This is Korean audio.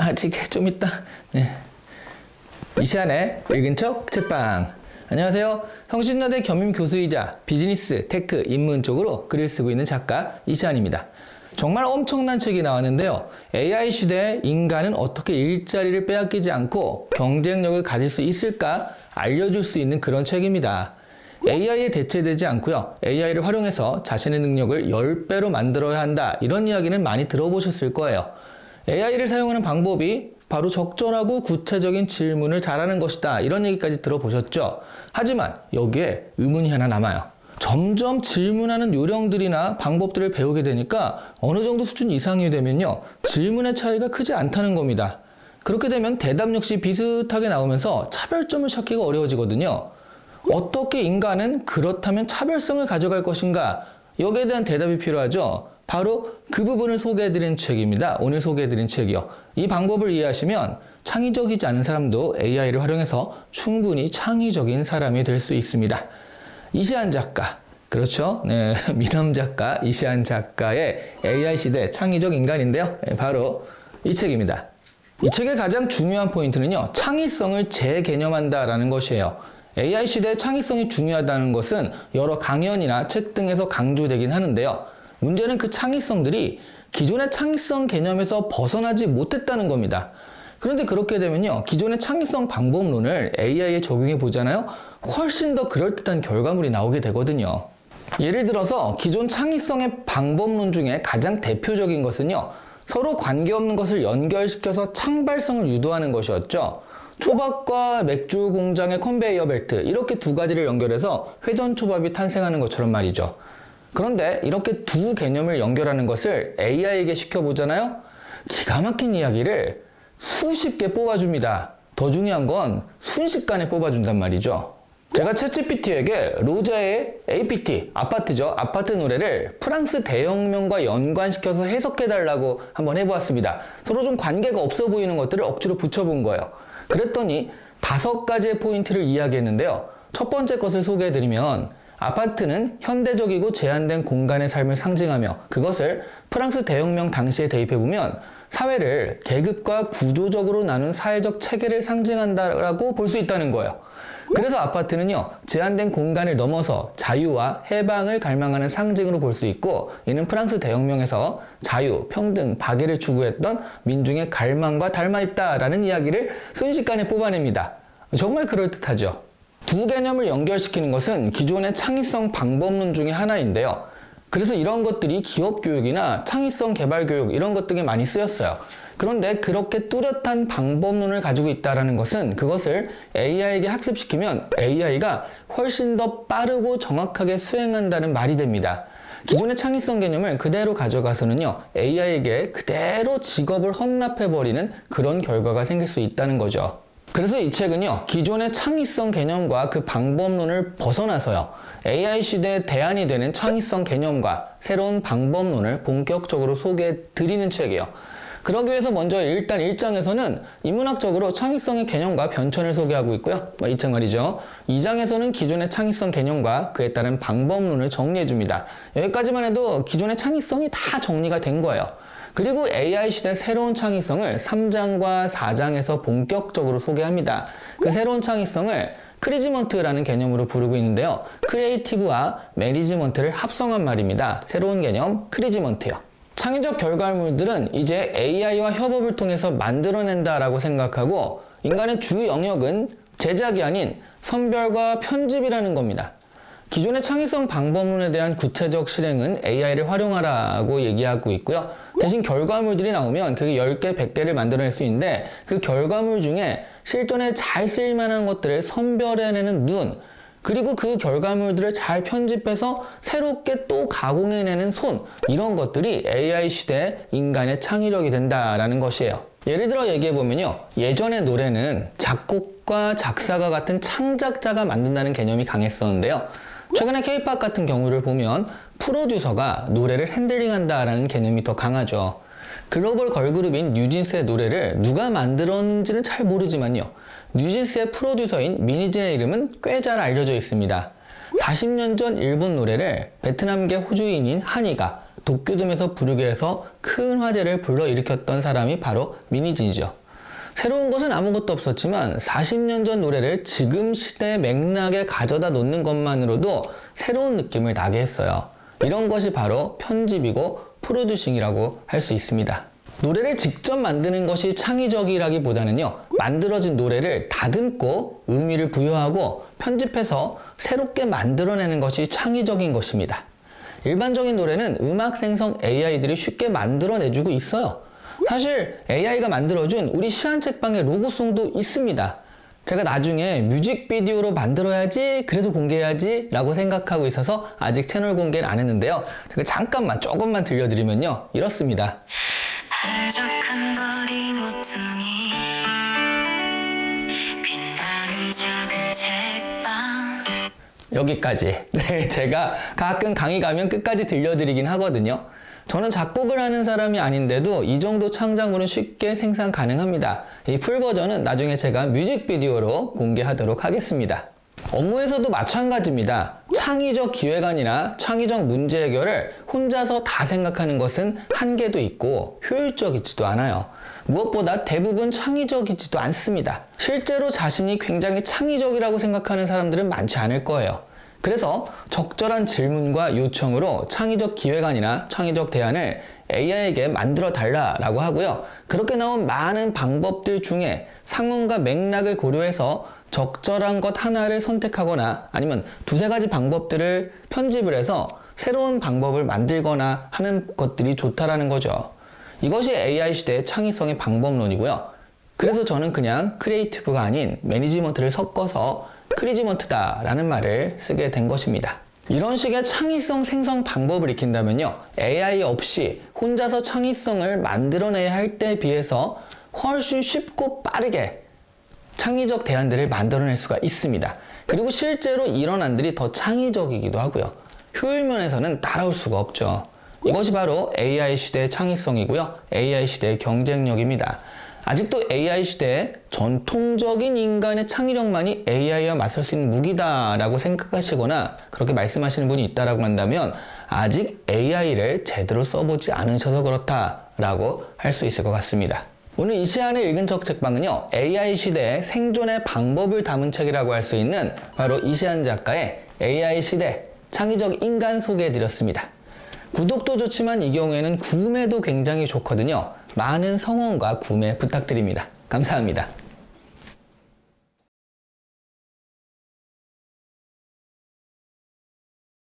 아직 좀 있다. 네. 이시안의 읽은 척 책방. 안녕하세요. 성신여대 겸임 교수이자 비즈니스, 테크, 인문 쪽으로 글을 쓰고 있는 작가 이시안입니다. 정말 엄청난 책이 나왔는데요. AI 시대에 인간은 어떻게 일자리를 빼앗기지 않고 경쟁력을 가질 수 있을까 알려줄 수 있는 그런 책입니다. AI에 대체되지 않고요. AI를 활용해서 자신의 능력을 10배로 만들어야 한다. 이런 이야기는 많이 들어보셨을 거예요. AI를 사용하는 방법이 바로 적절하고 구체적인 질문을 잘하는 것이다. 이런 얘기까지 들어보셨죠? 하지만 여기에 의문이 하나 남아요. 점점 질문하는 요령들이나 방법들을 배우게 되니까 어느 정도 수준 이상이 되면요. 질문의 차이가 크지 않다는 겁니다. 그렇게 되면 대답 역시 비슷하게 나오면서 차별점을 찾기가 어려워지거든요. 어떻게 인간은 그렇다면 차별성을 가져갈 것인가? 여기에 대한 대답이 필요하죠. 바로 그 부분을 소개해드린 책입니다. 오늘 소개해드린 책이요. 이 방법을 이해하시면 창의적이지 않은 사람도 AI를 활용해서 충분히 창의적인 사람이 될 수 있습니다. 이시안 작가, 그렇죠? 네, 미남 작가 이시안 작가의 AI 시대 창의적 인간인데요. 네, 바로 이 책입니다. 이 책의 가장 중요한 포인트는요. 창의성을 재개념한다라는 것이에요. AI 시대의 창의성이 중요하다는 것은 여러 강연이나 책 등에서 강조되긴 하는데요. 문제는 그 창의성들이 기존의 창의성 개념에서 벗어나지 못했다는 겁니다. 그런데 그렇게 되면요. 기존의 창의성 방법론을 AI에 적용해 보잖아요. 훨씬 더 그럴듯한 결과물이 나오게 되거든요. 예를 들어서 기존 창의성의 방법론 중에 가장 대표적인 것은요. 서로 관계없는 것을 연결시켜서 창발성을 유도하는 것이었죠. 초밥과 맥주 공장의 컨베이어 벨트, 이렇게 두 가지를 연결해서 회전 초밥이 탄생하는 것처럼 말이죠. 그런데 이렇게 두 개념을 연결하는 것을 AI에게 시켜보잖아요. 기가 막힌 이야기를 수십 개 뽑아줍니다. 더 중요한 건 순식간에 뽑아준단 말이죠. 제가 챗GPT에게 로제의 APT, 아파트죠. 아파트 노래를 프랑스 대혁명과 연관시켜서 해석해달라고 한번 해보았습니다. 서로 좀 관계가 없어 보이는 것들을 억지로 붙여본 거예요. 그랬더니 5가지의 포인트를 이야기했는데요. 첫 번째 것을 소개해드리면 아파트는 현대적이고 제한된 공간의 삶을 상징하며 그것을 프랑스 대혁명 당시에 대입해보면 사회를 계급과 구조적으로 나눈 사회적 체계를 상징한다라고 볼 수 있다는 거예요. 그래서 아파트는요, 제한된 공간을 넘어서 자유와 해방을 갈망하는 상징으로 볼 수 있고, 이는 프랑스 대혁명에서 자유, 평등, 박애를 추구했던 민중의 갈망과 닮아있다라는 이야기를 순식간에 뽑아냅니다. 정말 그럴듯하죠. 두 개념을 연결시키는 것은 기존의 창의성 방법론 중에 하나인데요. 그래서 이런 것들이 기업 교육이나 창의성 개발 교육 이런 것 등에 많이 쓰였어요. 그런데 그렇게 뚜렷한 방법론을 가지고 있다는 것은 그것을 AI에게 학습시키면 AI가 훨씬 더 빠르고 정확하게 수행한다는 말이 됩니다. 기존의 창의성 개념을 그대로 가져가서는요, AI에게 그대로 직업을 헌납해버리는 그런 결과가 생길 수 있다는 거죠. 그래서 이 책은요, 기존의 창의성 개념과 그 방법론을 벗어나서요, AI 시대의 대안이 되는 창의성 개념과 새로운 방법론을 본격적으로 소개해 드리는 책이에요. 그러기 위해서 먼저 일단 1장에서는 인문학적으로 창의성의 개념과 변천을 소개하고 있고요. 이 책 말이죠. 2장에서는 기존의 창의성 개념과 그에 따른 방법론을 정리해 줍니다. 여기까지만 해도 기존의 창의성이 다 정리가 된 거예요. 그리고 AI 시대 새로운 창의성을 3장과 4장에서 본격적으로 소개합니다. 그 새로운 창의성을 크리지먼트라는 개념으로 부르고 있는데요. 크리에이티브와 매니지먼트를 합성한 말입니다. 새로운 개념 크리지먼트요. 창의적 결과물들은 이제 AI와 협업을 통해서 만들어낸다라고 생각하고 인간의 주 영역은 제작이 아닌 선별과 편집이라는 겁니다. 기존의 창의성 방법론에 대한 구체적 실행은 AI를 활용하라고 얘기하고 있고요. 대신 결과물들이 나오면 그게 10개, 100개를 만들어낼 수 있는데 그 결과물 중에 실전에 잘 쓰일만한 것들을 선별해내는 눈, 그리고 그 결과물들을 잘 편집해서 새롭게 또 가공해내는 손, 이런 것들이 AI 시대의 인간의 창의력이 된다라는 것이에요. 예를 들어 얘기해보면요. 예전의 노래는 작곡과 작사가 같은 창작자가 만든다는 개념이 강했었는데요. 최근에 K-POP 같은 경우를 보면 프로듀서가 노래를 핸들링한다라는 개념이 더 강하죠. 글로벌 걸그룹인 뉴진스의 노래를 누가 만들었는지는 잘 모르지만요. 뉴진스의 프로듀서인 미니진의 이름은 꽤 잘 알려져 있습니다. 40년 전 일본 노래를 베트남계 호주인인 한이가 도쿄돔에서 부르게 해서 큰 화제를 불러일으켰던 사람이 바로 미니진이죠. 새로운 것은 아무것도 없었지만 40년 전 노래를 지금 시대의 맥락에 가져다 놓는 것만으로도 새로운 느낌을 나게 했어요. 이런 것이 바로 편집이고 프로듀싱이라고 할 수 있습니다. 노래를 직접 만드는 것이 창의적이라기보다는요, 만들어진 노래를 다듬고 의미를 부여하고 편집해서 새롭게 만들어내는 것이 창의적인 것입니다. 일반적인 노래는 음악 생성 AI들이 쉽게 만들어내주고 있어요. 사실 AI가 만들어준 우리 시안책방의 로고송도 있습니다. 제가 나중에 뮤직비디오로 만들어야지, 그래서 공개해야지 라고 생각하고 있어서 아직 채널 공개는 안 했는데요. 제가 잠깐만 조금만 들려드리면요, 이렇습니다. 한적한 거리 모퉁이 빛나는 작은 책방. 여기까지. 네, 제가 가끔 강의 가면 끝까지 들려드리긴 하거든요. 저는 작곡을 하는 사람이 아닌데도 이 정도 창작물은 쉽게 생산 가능합니다. 이 풀 버전은 나중에 제가 뮤직비디오로 공개하도록 하겠습니다. 업무에서도 마찬가지입니다. 창의적 기획안이나 창의적 문제 해결을 혼자서 다 생각하는 것은 한계도 있고 효율적이지도 않아요. 무엇보다 대부분 창의적이지도 않습니다. 실제로 자신이 굉장히 창의적이라고 생각하는 사람들은 많지 않을 거예요. 그래서 적절한 질문과 요청으로 창의적 기획안이나 창의적 대안을 AI에게 만들어 달라라고 하고요. 그렇게 나온 많은 방법들 중에 상황과 맥락을 고려해서 적절한 것 하나를 선택하거나 아니면 두세 가지 방법들을 편집을 해서 새로운 방법을 만들거나 하는 것들이 좋다라는 거죠. 이것이 AI 시대의 창의성의 방법론이고요. 그래서 저는 그냥 크리에이티브가 아닌 매니지먼트를 섞어서 크리지먼트다 라는 말을 쓰게 된 것입니다. 이런 식의 창의성 생성 방법을 익힌다면요, AI 없이 혼자서 창의성을 만들어내야 할 때에 비해서 훨씬 쉽고 빠르게 창의적 대안들을 만들어낼 수가 있습니다. 그리고 실제로 이런 안들이 더 창의적이기도 하고요. 효율 면에서는 따라올 수가 없죠. 이것이 바로 AI 시대의 창의성이고요. AI 시대의 경쟁력입니다. 아직도 AI 시대에 전통적인 인간의 창의력만이 AI와 맞설 수 있는 무기다라고 생각하시거나 그렇게 말씀하시는 분이 있다라고 한다면 아직 AI를 제대로 써보지 않으셔서 그렇다라고 할 수 있을 것 같습니다. 오늘 이시안의 읽은 척 책방은요, AI 시대의 생존의 방법을 담은 책이라고 할 수 있는 바로 이시안 작가의 AI 시대 창의적 인간 소개해드렸습니다. 구독도 좋지만 이 경우에는 구매도 굉장히 좋거든요. 많은 성원과 구매 부탁드립니다. 감사합니다.